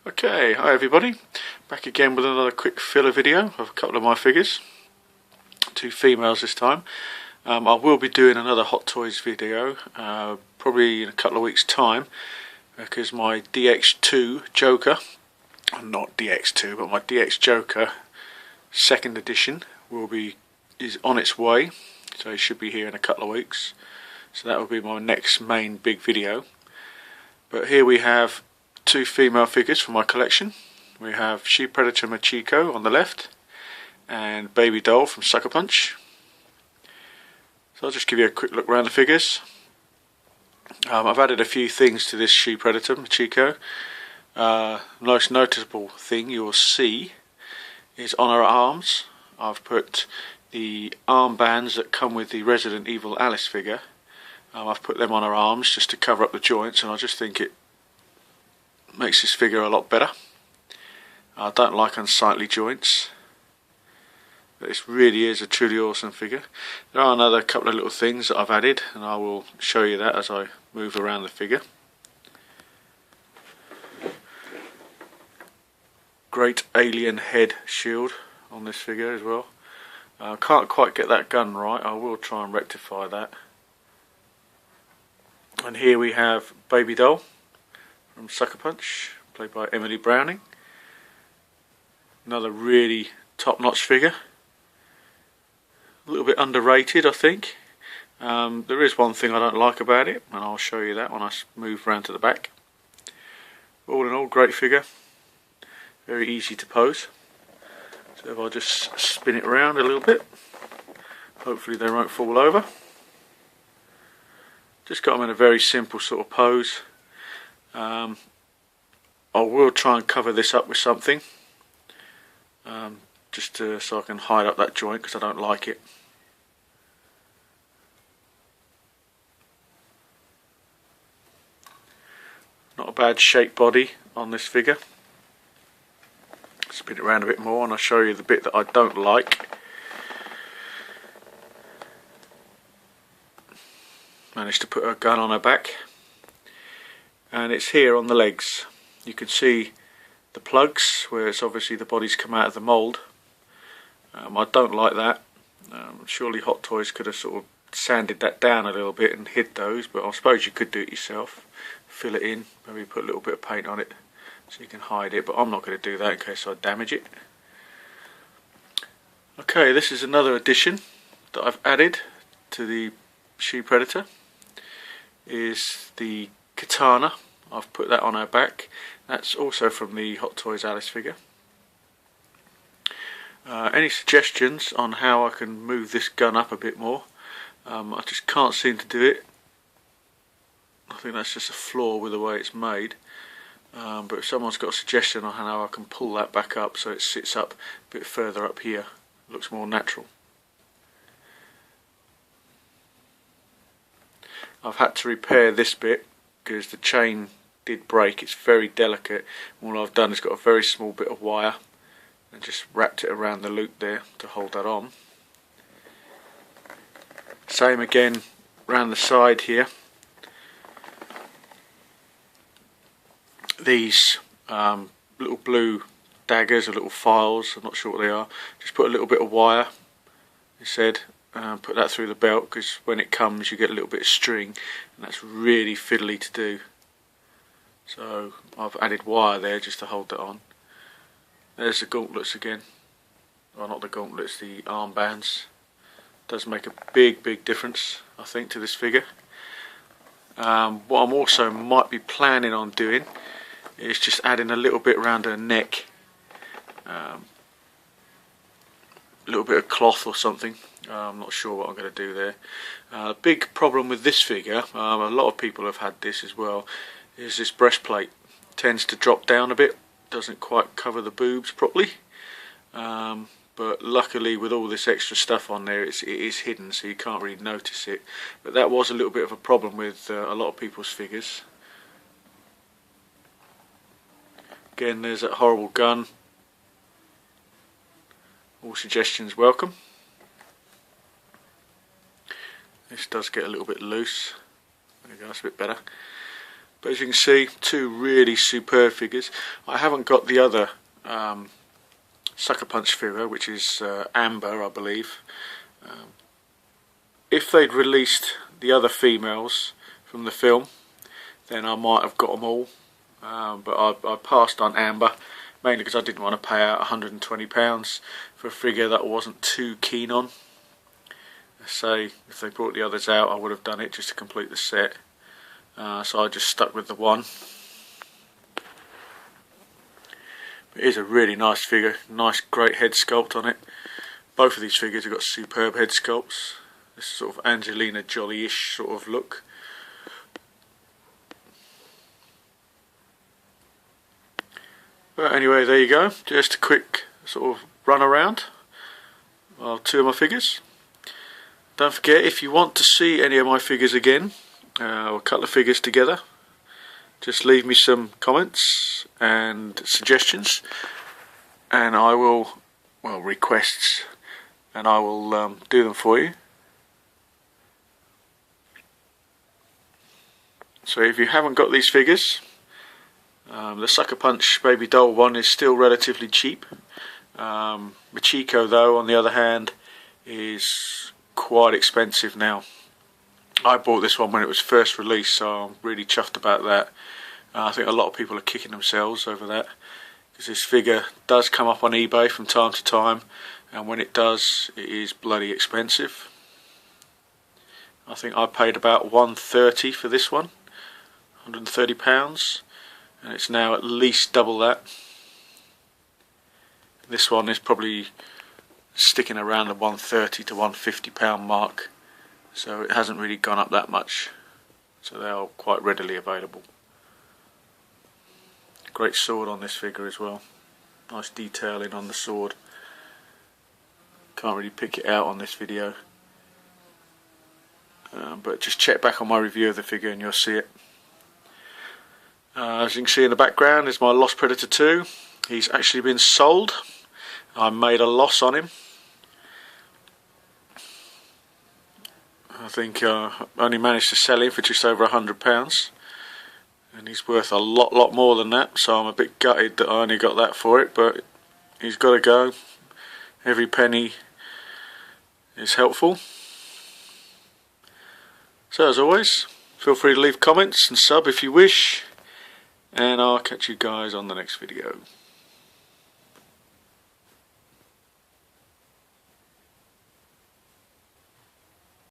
Okay, hi everybody, back again with another quick filler video of a couple of my figures, two females this time. I will be doing another Hot Toys video probably in a couple of weeks time, because my DX2 Joker, not DX2 but my DX Joker second edition is on its way, so it should be here in a couple of weeks, so that will be my next main big video. But here we have two female figures from my collection. We have She Predator Machiko on the left and Babydoll from Sucker Punch. So I'll just give you a quick look around the figures. I've added a few things to this She Predator Machiko. Most noticeable thing you'll see is on her arms. I've put the armbands that come with the Resident Evil Alice figure. I've put them on her arms just to cover up the joints, and I just think it makes this figure a lot better. I don't like unsightly joints, but this really is a truly awesome figure. There are another couple of little things that I've added, and I will show you that as I move around the figure. Great alien head shield on this figure as well. I can't quite get that gun right. I will try and rectify that. And here we have Babydoll from Sucker Punch, played by Emily Browning. Another really top-notch figure. A little bit underrated, I think. There is one thing I don't like about it, and I'll show you that when I move round to the back. All in all, great figure. Very easy to pose. So if I just spin it around a little bit, hopefully they won't fall over. Just got them in a very simple sort of pose. I will try and cover this up with something, so I can hide up that joint, because I don't like it. Not a bad shaped body on this figure. Spin it around a bit more and I'll show you the bit that I don't like. Managed to put a gun on her back, and it's here on the legs. You can see the plugs where it's obviously the body's come out of the mould. I don't like that. Surely Hot Toys could have sort of sanded that down a little bit and hid those, but I suppose you could do it yourself. Fill it in, maybe put a little bit of paint on it so you can hide it, but I'm not going to do that in case I damage it. Okay, this is another addition that I've added to the She Predator. Is the katana. I've put that on her back. That's also from the Hot Toys Alice figure. Any suggestions on how I can move this gun up a bit more? I just can't seem to do it. I think that's just a flaw with the way it's made. But if someone's got a suggestion on how I can pull that back up so it sits up a bit further up here, it looks more natural. I've had to repair this bit because the chain did break. It's very delicate. All I've done is got a very small bit of wire and just wrapped it around the loop there to hold that on. Same again around the side here. These little blue daggers or little files, I'm not sure what they are. Just put a little bit of wire instead. Put that through the belt, because when it comes you get a little bit of string, and that's really fiddly to do. So I've added wire there just to hold that on. There's the gauntlets again. Well, not the gauntlets, the armbands. Does make a big difference, I think, to this figure. What I'm also might be planning on doing is just adding a little bit around her neck. A little bit of cloth or something. I'm not sure what I'm going to do there. Big problem with this figure, a lot of people have had this as well, is this breastplate tends to drop down a bit, doesn't quite cover the boobs properly. But luckily with all this extra stuff on there, it is hidden, so you can't really notice it. But that was a little bit of a problem with a lot of people's figures. Again, there's that horrible gun. All suggestions welcome. This does get a little bit loose. There we go, that's a bit better. But as you can see, two really superb figures. I haven't got the other Sucker Punch figure, which is Amber, I believe. If they'd released the other females from the film, then I might have got them all. But I passed on Amber, mainly because I didn't want to pay out £120 for a figure that I wasn't too keen on. Say, if they brought the others out, I would have done it just to complete the set. So I just stuck with the one. It is a really nice figure, nice great head sculpt on it. Both of these figures have got superb head sculpts. This sort of Angelina Jolie-ish sort of look. But anyway, there you go. Just a quick sort of run around of two of my figures. Don't forget, if you want to see any of my figures again, or a couple of figures together, just leave me some comments and suggestions, and I will, well, requests, and I will do them for you. So if you haven't got these figures, the Sucker Punch Babydoll one is still relatively cheap. Machiko, though, on the other hand, is quite expensive now. I bought this one when it was first released, so I'm really chuffed about that. I think a lot of people are kicking themselves over that, because this figure does come up on eBay from time to time, and when it does, it is bloody expensive. I think I paid about £130 for this one, £130, and it's now at least double that. This one is probably sticking around the £130 to £150 mark, so it hasn't really gone up that much, so they are quite readily available. Great sword on this figure as well, nice detailing on the sword. Can't really pick it out on this video, but just check back on my review of the figure and you'll see it. As you can see in the background is my Lost Predator 2. He's actually been sold. I made a loss on him. I think I only managed to sell him for just over £100, and he's worth a lot more than that, so I'm a bit gutted that I only got that for it, but he's got to go. Every penny is helpful. So as always, feel free to leave comments and sub if you wish, and I'll catch you guys on the next video.